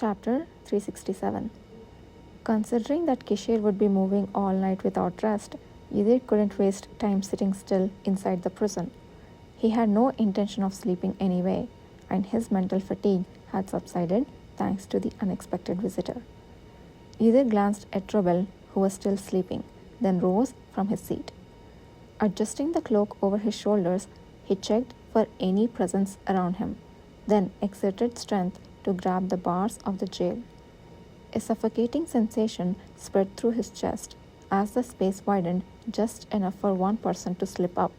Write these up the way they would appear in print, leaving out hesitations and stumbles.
Chapter 367. Considering that Kishir would be moving all night without rest, Yidhir couldn't waste time sitting still inside the prison. He had no intention of sleeping anyway, and his mental fatigue had subsided thanks to the unexpected visitor. Yidhir glanced at Robel, who was still sleeping, then rose from his seat. Adjusting the cloak over his shoulders, he checked for any presence around him, then exerted strength to grab the bars of the jail. A suffocating sensation spread through his chest as the space widened just enough for one person to slip up.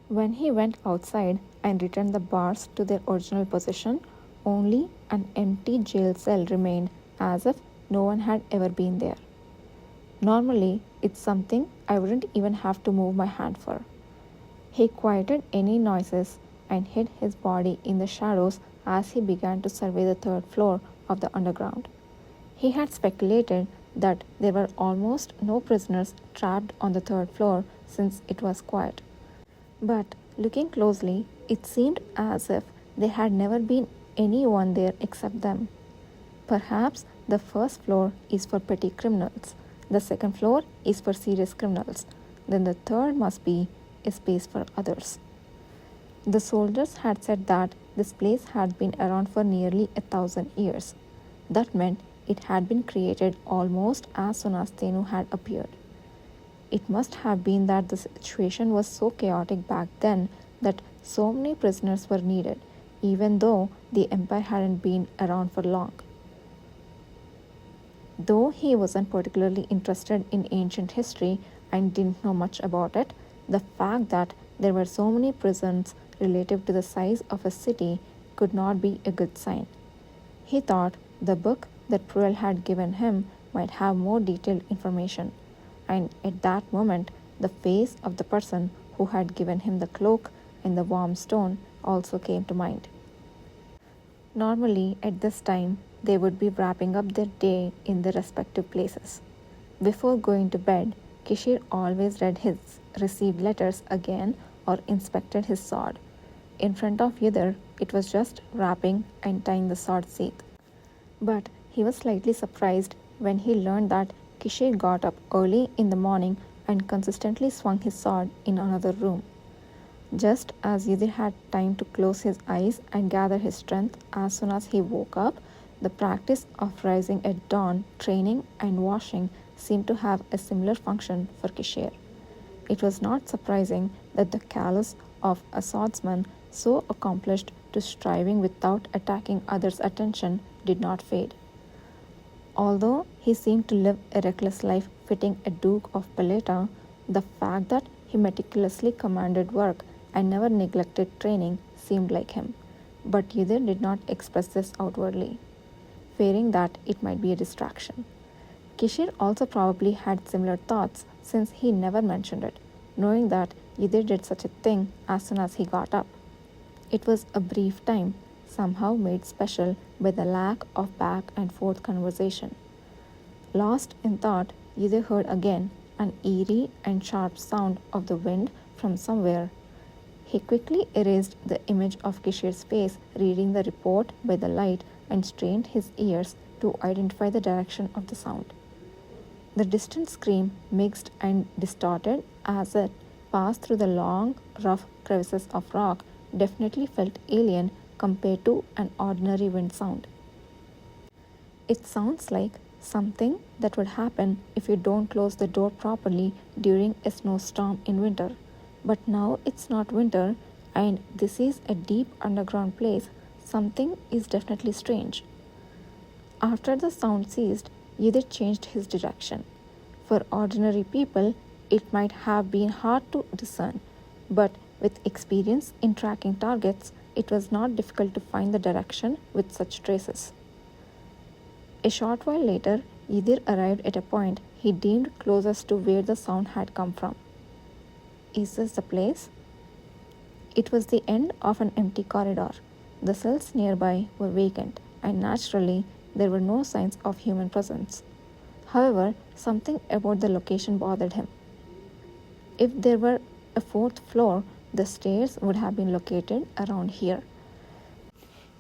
When he went outside and returned the bars to their original position, only an empty jail cell remained, as if no one had ever been there. Normally, it's something I wouldn't even have to move my hand for. He quieted any noises and hid his body in the shadows as he began to survey the third floor of the underground. He had speculated that there were almost no prisoners trapped on the third floor since it was quiet. But looking closely, it seemed as if there had never been anyone there except them. Perhaps the first floor is for petty criminals, the second floor is for serious criminals, then the third must be a space for others. The soldiers had said that this place had been around for nearly 1,000 years. That meant it had been created almost as soon as Thenu had appeared. It must have been that the situation was so chaotic back then that so many prisoners were needed, even though the empire hadn't been around for long. Though he wasn't particularly interested in ancient history and didn't know much about it, the fact that there were so many prisons relative to the size of a city could not be a good sign. He thought the book that Pruel had given him might have more detailed information, and at that moment the face of the person who had given him the cloak and the warm stone also came to mind. Normally, at this time, they would be wrapping up their day in their respective places. Before going to bed, Kishir always read his received letters again or inspected his sword. In front of Yidhir, it was just wrapping and tying the sword sheath. But he was slightly surprised when he learned that Kishir got up early in the morning and consistently swung his sword in another room. Just as Yidhir had time to close his eyes and gather his strength as soon as he woke up, the practice of rising at dawn, training, and washing seemed to have a similar function for Kishir. It was not surprising that the callous of a swordsman so accomplished to striving without attacking others' attention did not fade. Although he seemed to live a reckless life fitting a Duke of Paleta, the fact that he meticulously commanded work and never neglected training seemed like him. But Yidhir did not express this outwardly, fearing that it might be a distraction. Kishir also probably had similar thoughts since he never mentioned it, knowing that Yidhir did such a thing as soon as he got up. It was a brief time, somehow made special by the lack of back and forth conversation. Lost in thought, Yidhir heard again an eerie and sharp sound of the wind from somewhere. He quickly erased the image of Kishir's face reading the report by the light and strained his ears to identify the direction of the sound. The distant scream mixed and distorted as it passed through the long, rough crevices of rock definitely felt alien compared to an ordinary wind sound. It sounds like something that would happen if you don't close the door properly during a snowstorm in winter. But now it's not winter and this is a deep underground place. Something is definitely strange. After the sound ceased, Yidhir changed his direction. For ordinary people, it might have been hard to discern, but with experience in tracking targets, it was not difficult to find the direction with such traces. A short while later, Yidhir arrived at a point he deemed closest to where the sound had come from. Is this the place? It was the end of an empty corridor. The cells nearby were vacant, and naturally, there were no signs of human presence. However, something about the location bothered him. If there were a fourth floor, the stairs would have been located around here.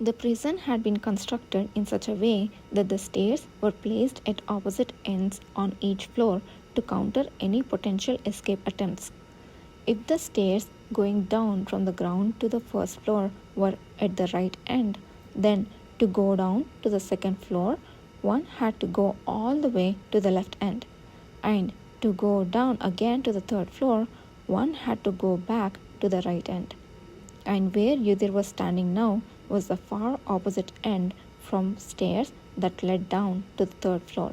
The prison had been constructed in such a way that the stairs were placed at opposite ends on each floor to counter any potential escape attempts. If the stairs going down from the ground to the first floor were at the right end, then to go down to the second floor, one had to go all the way to the left end, and to go down again to the third floor, one had to go back to the right end. And where Yudhir was standing now was the far opposite end from stairs that led down to the third floor.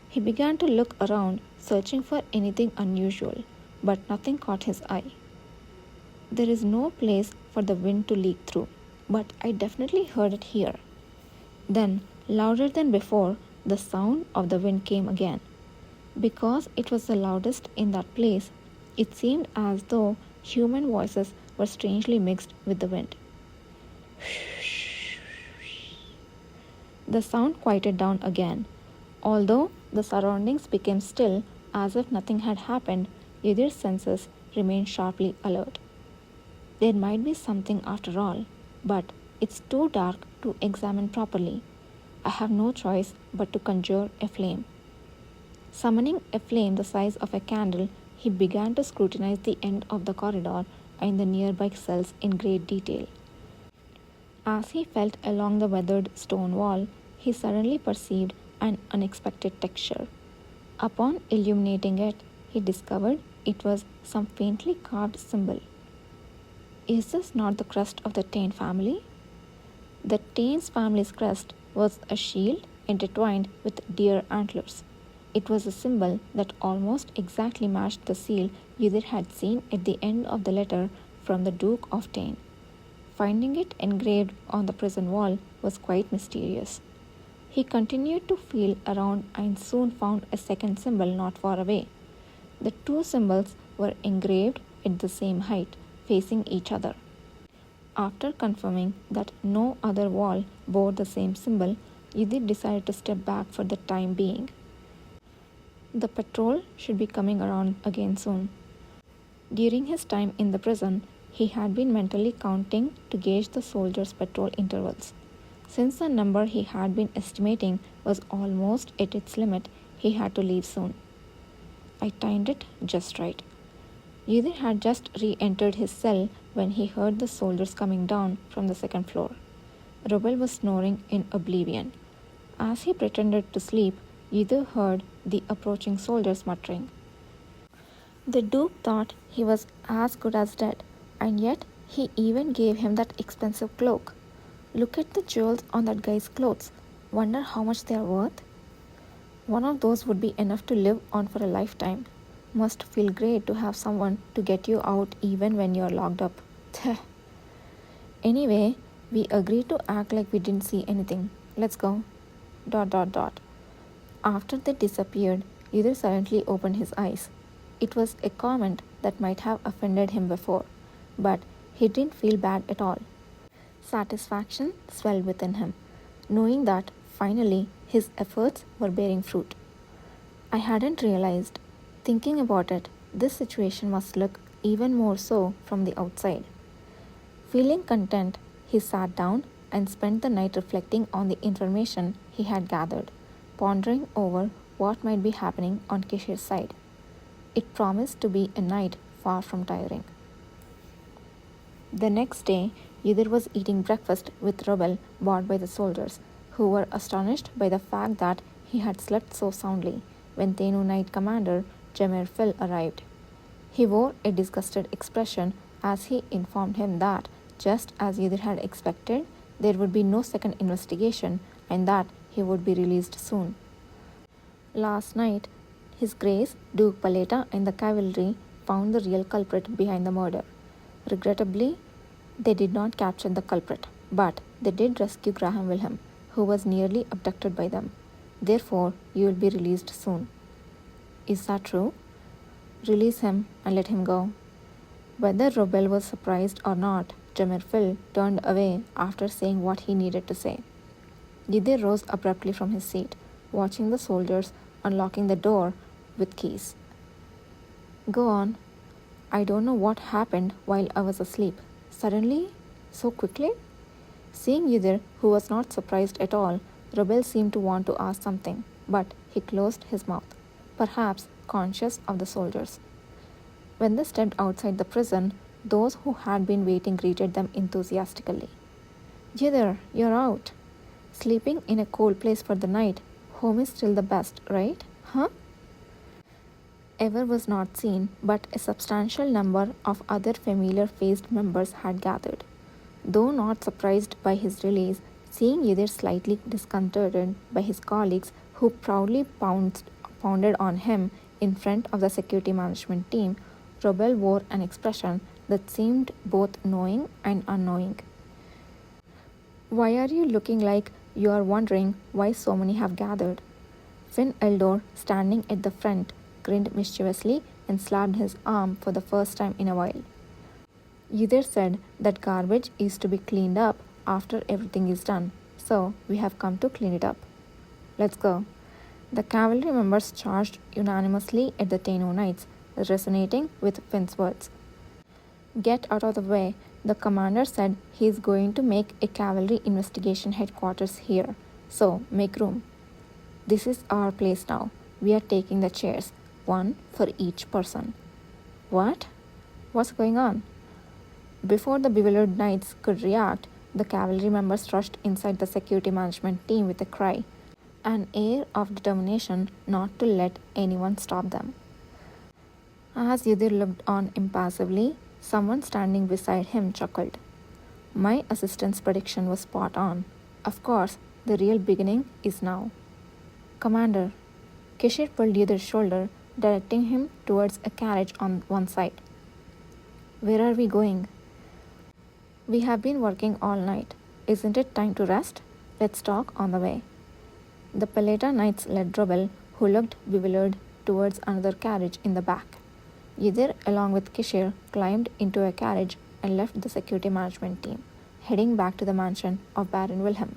He began to look around, searching for anything unusual, but nothing caught his eye. There is no place for the wind to leak through, but I definitely heard it here. Then, louder than before, the sound of the wind came again. Because it was the loudest in that place, it seemed as though human voices were strangely mixed with the wind. The sound quieted down again. Although the surroundings became still as if nothing had happened, Yudhir's senses remained sharply alert. There might be something after all, but it's too dark to examine properly. I have no choice but to conjure a flame. Summoning a flame the size of a candle, he began to scrutinize the end of the corridor and the nearby cells in great detail. As he felt along the weathered stone wall, he suddenly perceived an unexpected texture. Upon illuminating it, he discovered it was some faintly carved symbol. Is this not the crest of the Tain family? The Tain's family's crest was a shield intertwined with deer antlers. It was a symbol that almost exactly matched the seal Yudhir had seen at the end of the letter from the Duke of Tain. Finding it engraved on the prison wall was quite mysterious. He continued to feel around and soon found a second symbol not far away. The two symbols were engraved at the same height, facing each other. After confirming that no other wall bore the same symbol, Yudhir decided to step back for the time being. The patrol should be coming around again soon. During his time in the prison, he had been mentally counting to gauge the soldiers' patrol intervals. Since the number he had been estimating was almost at its limit, he had to leave soon. I timed it just right. Yudhir had just re-entered his cell when he heard the soldiers coming down from the second floor. Rubel was snoring in oblivion. As he pretended to sleep, Yudhir heard the approaching soldiers muttering. The Duke thought he was as good as dead, and yet he even gave him that expensive cloak. Look at the jewels on that guy's clothes. Wonder how much they are worth? One of those would be enough to live on for a lifetime. Must feel great to have someone to get you out even when you're locked up. Anyway, we agreed to act like we didn't see anything. Let's go. ... After they disappeared, Yudhir silently opened his eyes. It was a comment that might have offended him before, but he didn't feel bad at all. Satisfaction swelled within him, knowing that finally his efforts were bearing fruit. I hadn't realized. Thinking about it, this situation must look even more so from the outside. Feeling content, he sat down and spent the night reflecting on the information he had gathered, pondering over what might be happening on Kishir's side. It promised to be a night far from tiring. The next day, Yudhir was eating breakfast with Rubel bought by the soldiers, who were astonished by the fact that he had slept so soundly when Tenu Knight Commander Jamir Phil arrived. He wore a disgusted expression as he informed him that, just as Yudhir had expected, there would be no second investigation and that he would be released soon. Last night, His Grace Duke Paleta and the cavalry found the real culprit behind the murder. Regrettably, they did not capture the culprit, but they did rescue Graham Wilhelm, who was nearly abducted by them. Therefore, you will be released soon. Is that true? Release him and let him go. Whether Rubel was surprised or not, Jamir Phil turned away after saying what he needed to say. Yudhir rose abruptly from his seat, watching the soldiers unlocking the door with keys. Go on. I don't know what happened while I was asleep. Suddenly? So quickly? Seeing Yudir, who was not surprised at all, Rebel seemed to want to ask something, but he closed his mouth, perhaps conscious of the soldiers. When they stepped outside the prison, those who had been waiting greeted them enthusiastically. Yudir, you're out. Sleeping in a cold place for the night. Home is still the best, right? Huh? Ever was not seen, but a substantial number of other familiar faced members had gathered. Though not surprised by his release, seeing either slightly disconcerted by his colleagues who proudly pounded on him in front of the security management team, Robel wore an expression that seemed both knowing and unknowing. Why are you looking like you are wondering why so many have gathered? Finn Eldor, standing at the front, grinned mischievously and slapped his arm for the first time in a while. Either said that garbage is to be cleaned up after everything is done, so we have come to clean it up. Let's go. The cavalry members charged unanimously at the Tenno Knights, resonating with Finn's words. Get out of the way, the commander said he is going to make a cavalry investigation headquarters here, so make room. This is our place now. We are taking the chairs, one for each person. What? What's going on? Before the bewildered knights could react, the cavalry members rushed inside the security management team with a cry, an air of determination not to let anyone stop them. As Yudir looked on impassively, someone standing beside him chuckled. My assistant's prediction was spot on. Of course, the real beginning is now. Commander, Kishir pulled Yudir's shoulder, directing him towards a carriage on one side. Where are we going? We have been working all night. Isn't it time to rest? Let's talk on the way. The Peleta Knights led Robel, who looked bewildered, towards another carriage in the back. Yudir, along with Kishir, climbed into a carriage and left the security management team, heading back to the mansion of Baron Wilhelm.